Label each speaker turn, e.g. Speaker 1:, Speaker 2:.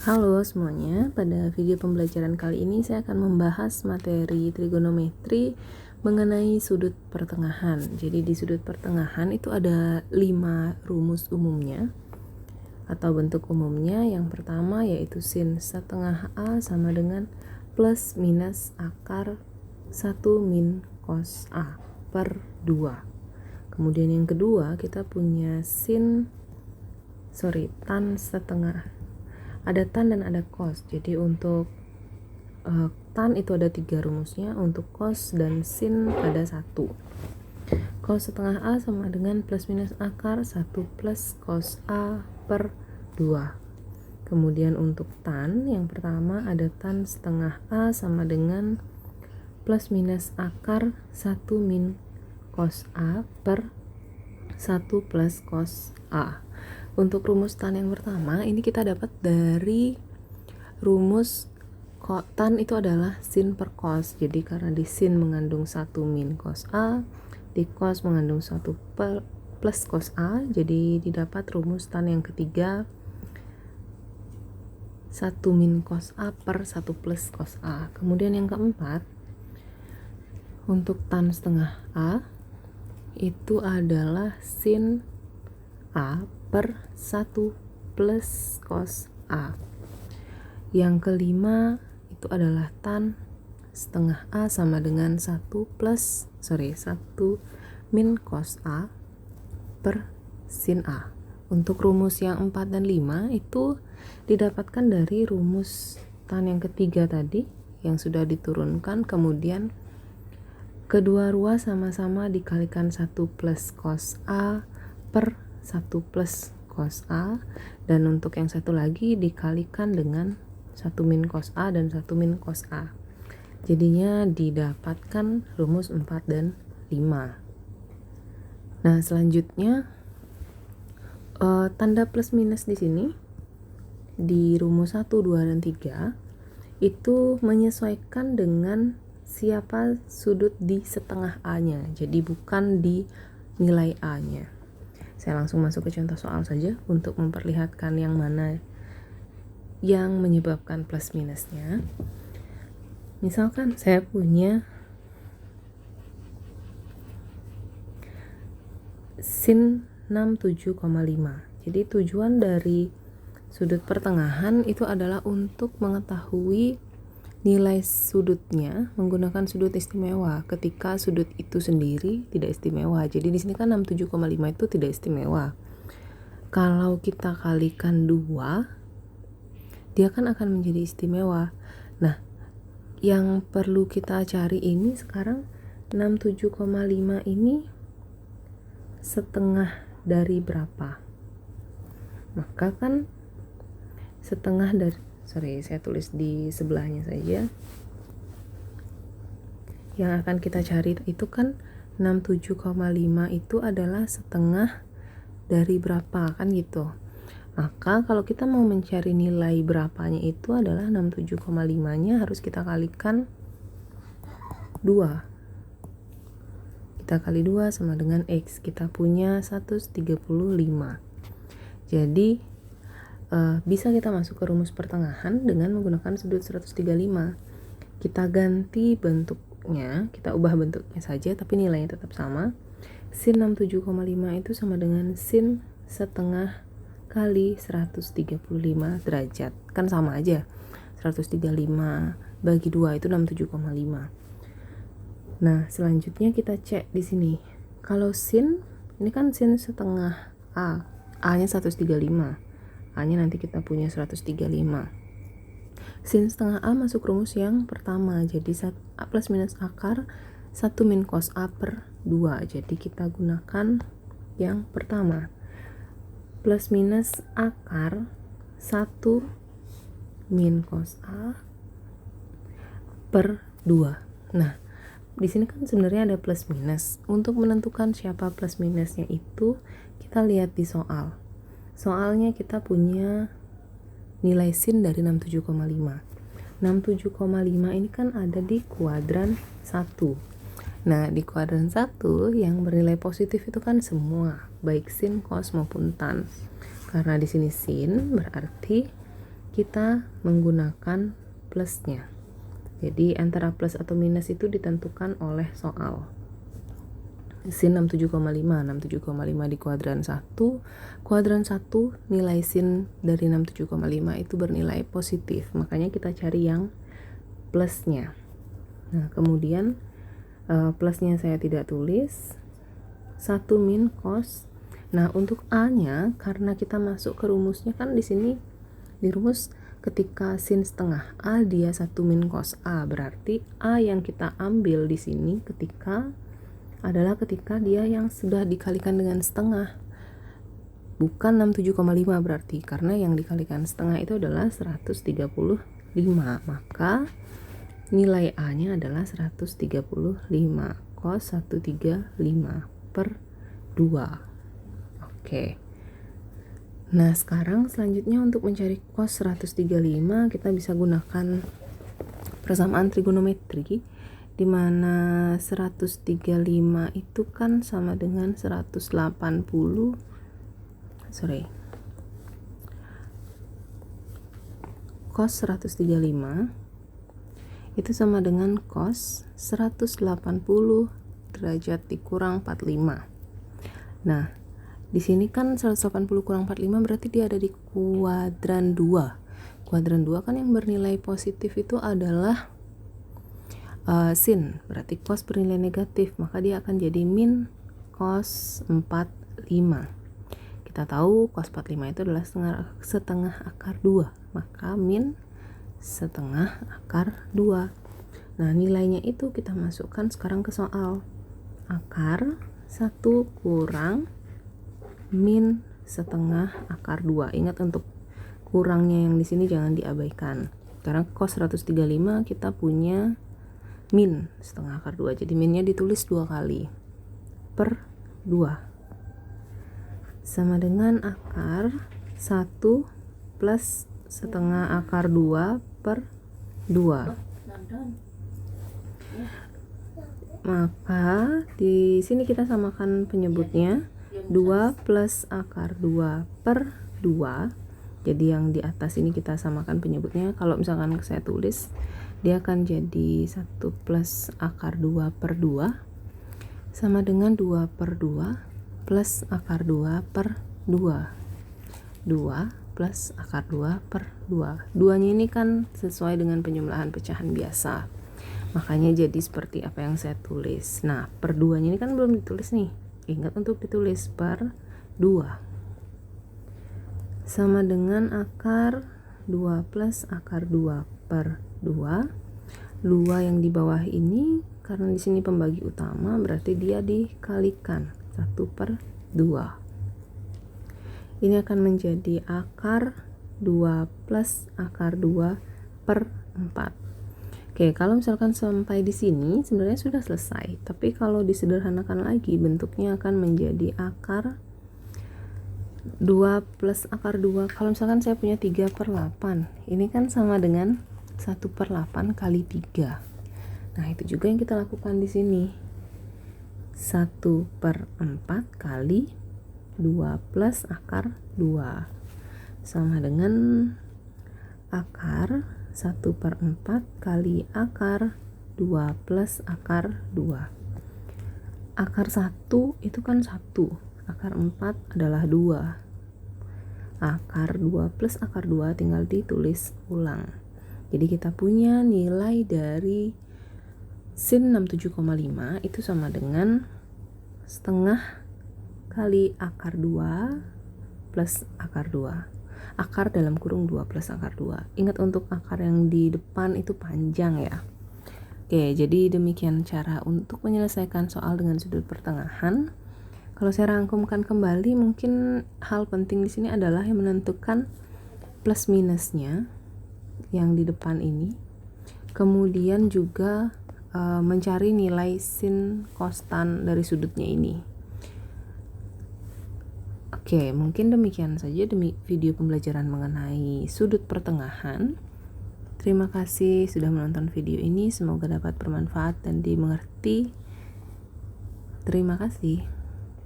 Speaker 1: Halo semuanya, pada video pembelajaran kali ini saya akan membahas materi trigonometri mengenai sudut pertengahan. Jadi di sudut pertengahan itu ada 5 rumus umumnya atau bentuk umumnya. Yang pertama yaitu sin setengah A sama dengan plus minus akar 1 min cos A per 2. Kemudian yang kedua kita punya tan setengah. Ada tan dan ada cos. Jadi untuk tan itu ada 3 rumusnya, untuk cos dan sin ada 1. Cos setengah A sama dengan plus minus akar 1 plus cos A per 2. Kemudian untuk tan yang pertama ada tan setengah A sama dengan plus minus akar 1 min cos A per 1 plus cos A. Untuk rumus tan yang pertama ini kita dapat dari rumus tan itu adalah sin per cos. Jadi karena di sin mengandung 1 min cos A, di cos mengandung 1 plus cos A, jadi didapat rumus tan yang ketiga 1 min cos A per 1 plus cos A. Kemudian yang keempat untuk tan setengah A itu adalah sin A per 1 plus cos A. Yang kelima itu adalah tan setengah A sama dengan 1 min cos A per sin A. Untuk rumus yang 4 dan 5 itu didapatkan dari rumus tan yang ketiga tadi yang sudah diturunkan, kemudian kedua ruas sama-sama dikalikan 1 plus cos A per 1 plus cos A, dan untuk yang satu lagi dikalikan dengan 1 min cos A dan 1 min cos A. Jadinya didapatkan rumus 4 dan 5. Nah, selanjutnya tanda plus minus di sini di rumus 1, 2 dan 3 itu menyesuaikan dengan siapa sudut di setengah A-nya. Jadi bukan di nilai A-nya. Saya langsung masuk ke contoh soal saja untuk memperlihatkan yang mana yang menyebabkan plus minusnya. Misalkan saya punya sin 67,5. Jadi tujuan dari sudut pertengahan itu adalah untuk mengetahui nilai sudutnya menggunakan sudut istimewa ketika sudut itu sendiri tidak istimewa. Jadi di sini kan 67,5 itu tidak istimewa. Kalau kita kalikan 2, dia kan akan menjadi istimewa. Nah, yang perlu kita cari ini sekarang 67,5 ini setengah dari berapa? Maka kan setengah dari, saya tulis di sebelahnya saja. Yang akan kita cari itu kan 67,5 itu adalah setengah dari berapa, kan gitu. Maka kalau kita mau mencari nilai berapanya itu adalah 67,5-nya harus kita kalikan 2. Kita kali 2 sama dengan X. Kita punya 135. Jadi bisa kita masuk ke rumus pertengahan dengan menggunakan sudut 135. Kita ganti bentuknya, kita ubah bentuknya saja tapi nilainya tetap sama. Sin 67,5 itu sama dengan sin setengah kali 135 derajat. Kan sama aja. 135 bagi 2 itu 67,5. Nah, selanjutnya kita cek di sini. Kalau sin, ini kan sin setengah A. A-nya 135. A-nya nanti kita punya 135. Sin setengah A masuk rumus yang pertama. Jadi A plus minus akar 1 min cos A per 2. Jadi kita gunakan yang pertama. Plus minus akar 1 min cos A per 2. Nah, di sini kan sebenarnya ada plus minus. Untuk menentukan siapa plus minusnya itu kita lihat di soal. Soalnya kita punya nilai sin dari 67,5. 67,5 ini kan ada di kuadran 1. Nah, di kuadran 1 yang bernilai positif itu kan semua, baik sin, cos maupun tan. Karena di sini sin berarti kita menggunakan plusnya. Jadi antara plus atau minus itu ditentukan oleh soal. Sin 67,5 di kuadran 1. Kuadran 1 nilai sin dari 67,5 itu bernilai positif. Makanya kita cari yang plusnya. Nah, kemudian plusnya saya tidak tulis. 1 min cos. Nah, untuk A-nya karena kita masuk ke rumusnya kan di sini di rumus ketika sin setengah A dia 1 min cos A, berarti A yang kita ambil di sini ketika dia yang sudah dikalikan dengan setengah, bukan 67,5 berarti, karena yang dikalikan setengah itu adalah 135, maka nilai A nya adalah 135 cos 135 per 2. Oke. Nah, sekarang selanjutnya untuk mencari cos 135 kita bisa gunakan persamaan trigonometri, di mana 135 itu kan sama dengan 180 cos 135 itu sama dengan cos 180 derajat dikurang 45. Nah, di sini kan 180 kurang 45 berarti dia ada di kuadran 2. Kuadran 2 kan yang bernilai positif itu adalah sin, berarti cos bernilai negatif, maka dia akan jadi min cos 45. Kita tahu cos 45 itu adalah setengah akar 2, maka min setengah akar 2. Nah, nilainya itu kita masukkan sekarang ke soal. Akar 1 kurang min setengah akar 2. Ingat untuk kurangnya yang di sini jangan diabaikan. Karena cos 135 kita punya min setengah akar 2. Jadi minnya ditulis 2 kali. Per 2. Sama dengan akar 1 plus setengah akar 2 per 2. Maka di sini kita samakan penyebutnya. 2 plus akar 2 per 2. Jadi yang di atas ini kita samakan penyebutnya. Kalau misalkan saya tulis, dia akan jadi 1 plus akar 2 per 2 sama dengan 2 per 2 plus akar 2 per 2. 2 plus akar 2 per 2. 2-nya ini kan sesuai dengan penjumlahan pecahan biasa. Makanya jadi seperti apa yang saya tulis. Nah, per 2-nya ini kan belum ditulis nih. Ingat untuk ditulis per 2. Sama dengan akar 2 plus akar 2 per 2. 2 yang di bawah ini karena di sini pembagi utama berarti dia dikalikan 1 per 2. Ini akan menjadi akar 2 plus akar 2 per 4. Oke, kalau misalkan sampai di sini sebenarnya sudah selesai. Tapi kalau disederhanakan lagi bentuknya akan menjadi akar 2 plus akar 2. Kalau misalkan saya punya 3 per 8, ini kan sama dengan 1 per 8 kali 3. Nah, itu juga yang kita lakukan di sini. 1 per 4 kali 2 plus akar 2. Sama dengan akar 1 per 4 kali akar 2 plus akar 2. Akar 1 itu kan 1. Akar 4 adalah 2. Akar 2 plus akar 2 tinggal ditulis ulang. Jadi kita punya nilai dari sin 67,5 itu sama dengan setengah kali akar 2 plus akar 2. Akar dalam kurung 2 plus akar 2. Ingat untuk akar yang di depan itu panjang ya. Oke, jadi demikian cara untuk menyelesaikan soal dengan sudut pertengahan. Kalau saya rangkumkan kembali, mungkin hal penting di sini adalah yang menentukan plus minusnya yang di depan ini. Kemudian juga mencari nilai sin kostan dari sudutnya ini. Oke, mungkin demikian saja demi video pembelajaran mengenai sudut pertengahan. Terima kasih sudah menonton video ini, semoga dapat bermanfaat dan dimengerti. Terima kasih.